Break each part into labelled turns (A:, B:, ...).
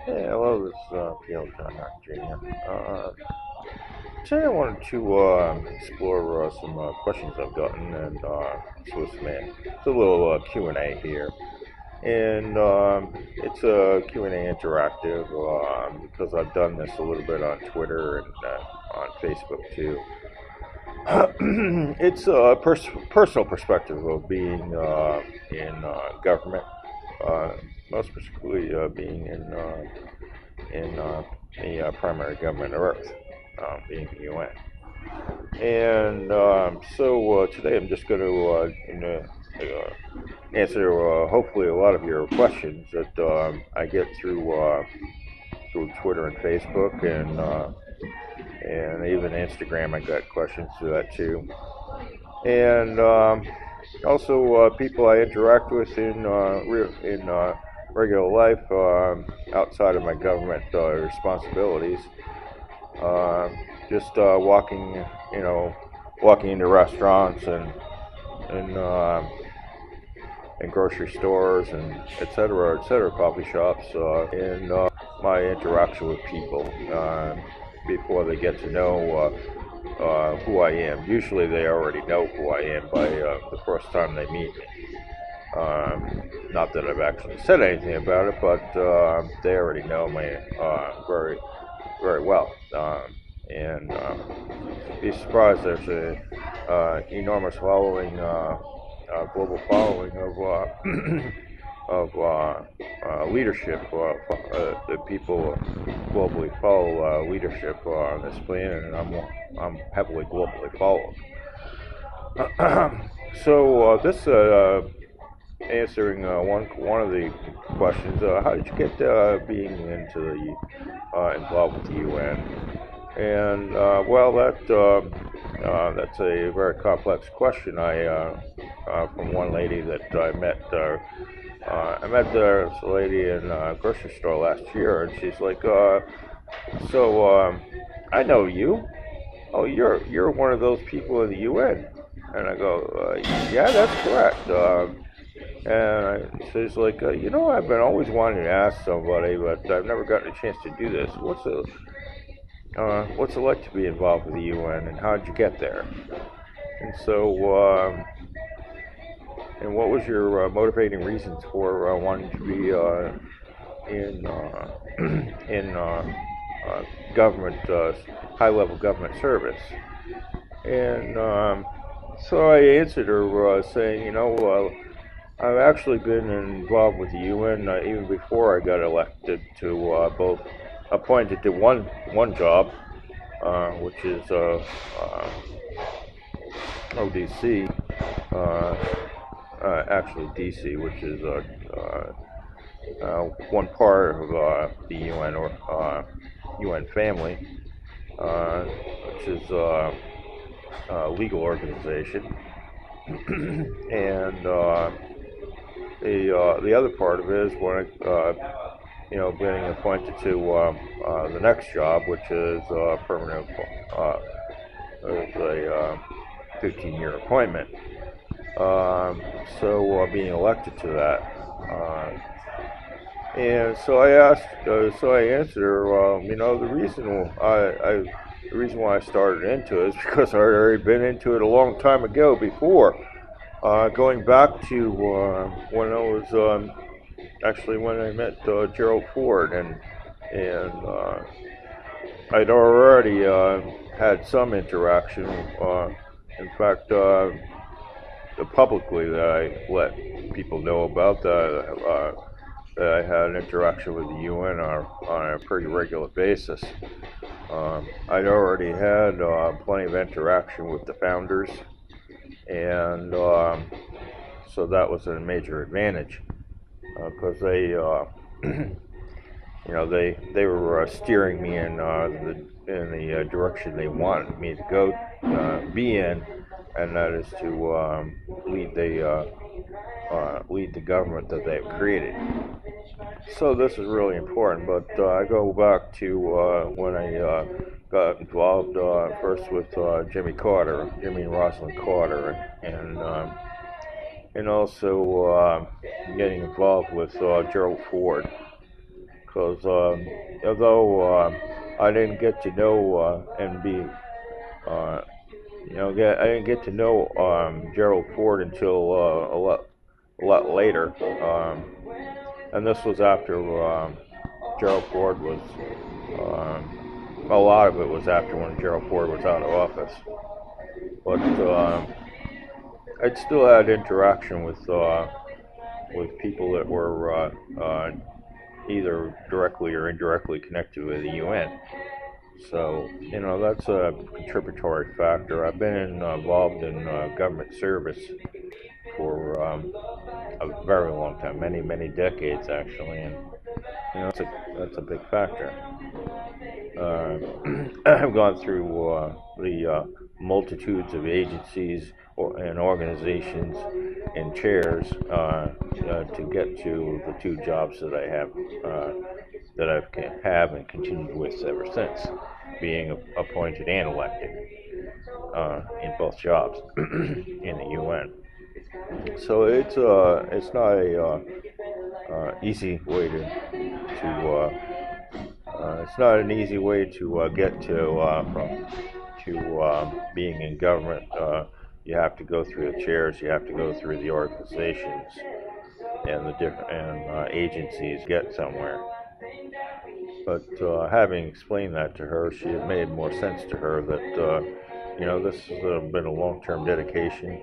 A: Yeah, hello, this is P.L. John Jr. Today I wanted to explore some questions I've gotten and so it's a little Q&A here. And it's a Q&A interactive because I've done this a little bit on Twitter and on Facebook too. It's a personal perspective of being in government, uh, most particularly being in the primary government of Earth, being the UN. And today I'm just going to answer hopefully a lot of your questions that I get through Twitter and Facebook and even Instagram. I got questions through that too, and also people I interact with in regular life outside of my government responsibilities. Uh, just you know, walking into restaurants and and grocery stores and et cetera, coffee shops, and my interaction with people before they get to know who I am. Usually, they already know who I am by the first time they meet me. Not that I've actually said anything about it, but they already know me very well. And Be surprised there's a enormous following, global following of leadership. The people globally follow leadership on this planet, and I'm heavily globally followed. This answering one of the questions. How did you get being into the involved with the UN? And that's a very complex question. I From one lady that I met. I met this lady in a grocery store last year, and she's like, I know you. Oh, you're one of those people in the UN." And I go, "Yeah, that's correct." She's like, I've been always wanting to ask somebody, but I've never gotten a chance to do this. What's it like to be involved with the UN, and how did you get there? And and what was your motivating reasons for wanting to be in in government, high-level government service? And so I answered her saying, I've actually been involved with the UN even before I got elected to both appointed to one job, which is ODC, actually DC, which is one part of the UN or UN family, which is a legal organization, and the other part of it is when getting appointed to the next job, which is permanent, is a 15-year appointment. Being elected to that, and so I answered her. The reason why I started into it is because I'd already been into it a long time ago before. Going back to when I was actually when I met Gerald Ford, and I'd already had some interaction. In fact, publicly that I let people know about that I had an interaction with the UN on a pretty regular basis. I'd already had plenty of interaction with the founders, and so that was a major advantage because they were steering me in the direction they wanted me to go be in, and that is to lead the government that they've created. So this is really important. But I go back to when I got involved first with Jimmy and Rosalind Carter, and also getting involved with Gerald Ford, because although I didn't get to know and be I didn't get to know Gerald Ford until a lot later, and this was after Gerald Ford was. A lot of it was after when Gerald Ford was out of office, but I'd still had interaction with people that were either directly or indirectly connected with the UN. So, that's a contributory factor. I've been involved in government service for a very long time, many, many decades actually, and that's a big factor. I've gone through the multitudes of agencies and organizations and chairs to get to the two jobs that I have that have and continued with ever since, being appointed and elected in both jobs in the UN. So it's not a easy way it's not an easy way to get to being in government. You have to go through the chairs, you have to go through the organizations and the different agencies to get somewhere. But having explained that to her, it made more sense to her that this has been a long-term dedication.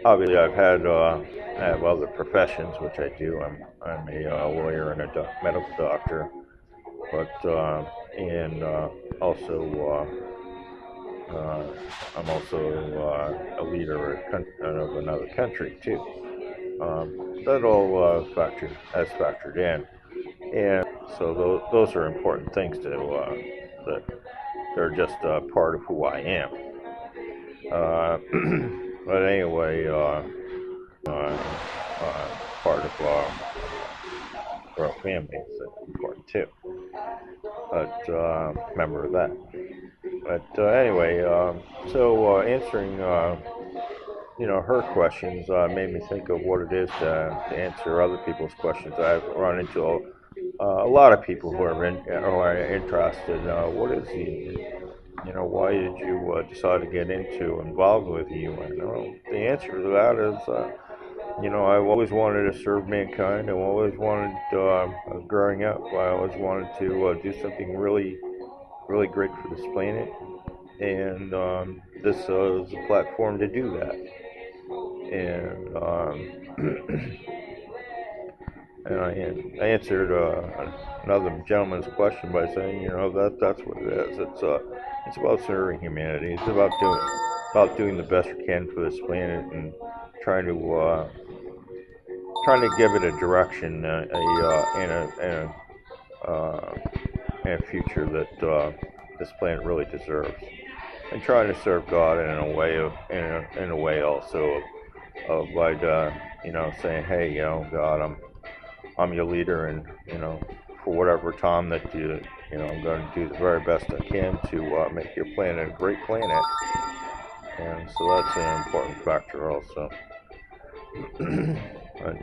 A: Obviously, I have other professions, which I do. I'm a lawyer and a medical doctor, but and also I'm also a leader of another country too. That all has factored in, and so those are important things that they're just part of who I am. But anyway, part of our family is important too. But member of that. But anyway, so answering her questions made me think of what it is to answer other people's questions. I've run into a lot of people who are interested. What is why did you decide to get involved with the UN? Well, the answer to that is, I've always wanted to serve mankind. I've always wanted, growing up, I always wanted to do something really, really great for this planet, and this is a platform to do that. And and I answered another gentleman's question by saying, that's what it is. It's about serving humanity. It's about doing the best we can for this planet and trying to give it a direction, and a future that this planet really deserves, and trying to serve God in a way also of like saying, hey, God, I'm your leader, and for whatever time that I'm going to do the very best I can to make your planet a great planet, and so that's an important factor also. But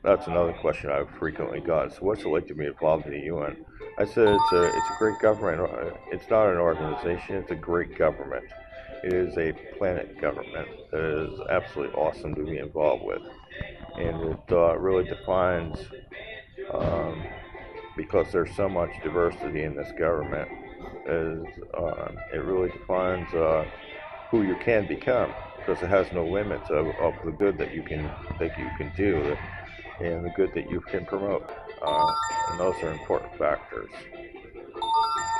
A: that's another question I've frequently got. So what's it like to be involved in the UN? I said it's a great government. It's not an organization. It's a great government. It is a planet government that is absolutely awesome to be involved with, and it really defines, because there's so much diversity in this government, it really defines who you can become, because it has no limits of the good that you can do and the good that you can promote, and those are important factors.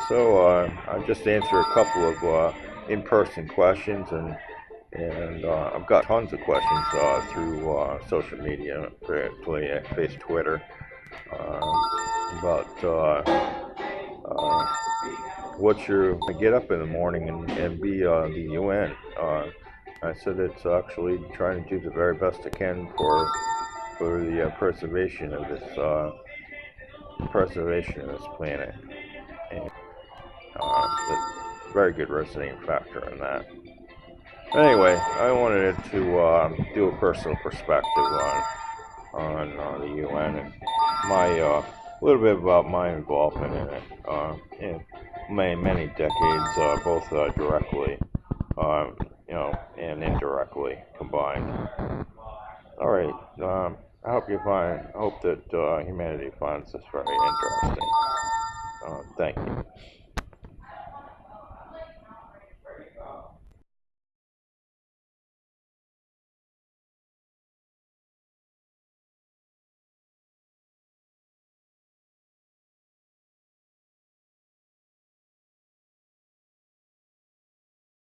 A: So I just answered a couple of in-person questions, and I've got tons of questions through social media, particularly Facebook, Twitter, about what's your get up in the morning and be the UN. I said it's actually trying to do the very best I can for the preservation of this planet, and very good resonating factor in that. Anyway, I wanted to do a personal perspective on the UN and my a little bit about my involvement in it in many decades, both directly, and indirectly combined. All right. I hope that humanity finds this very interesting. Thank you.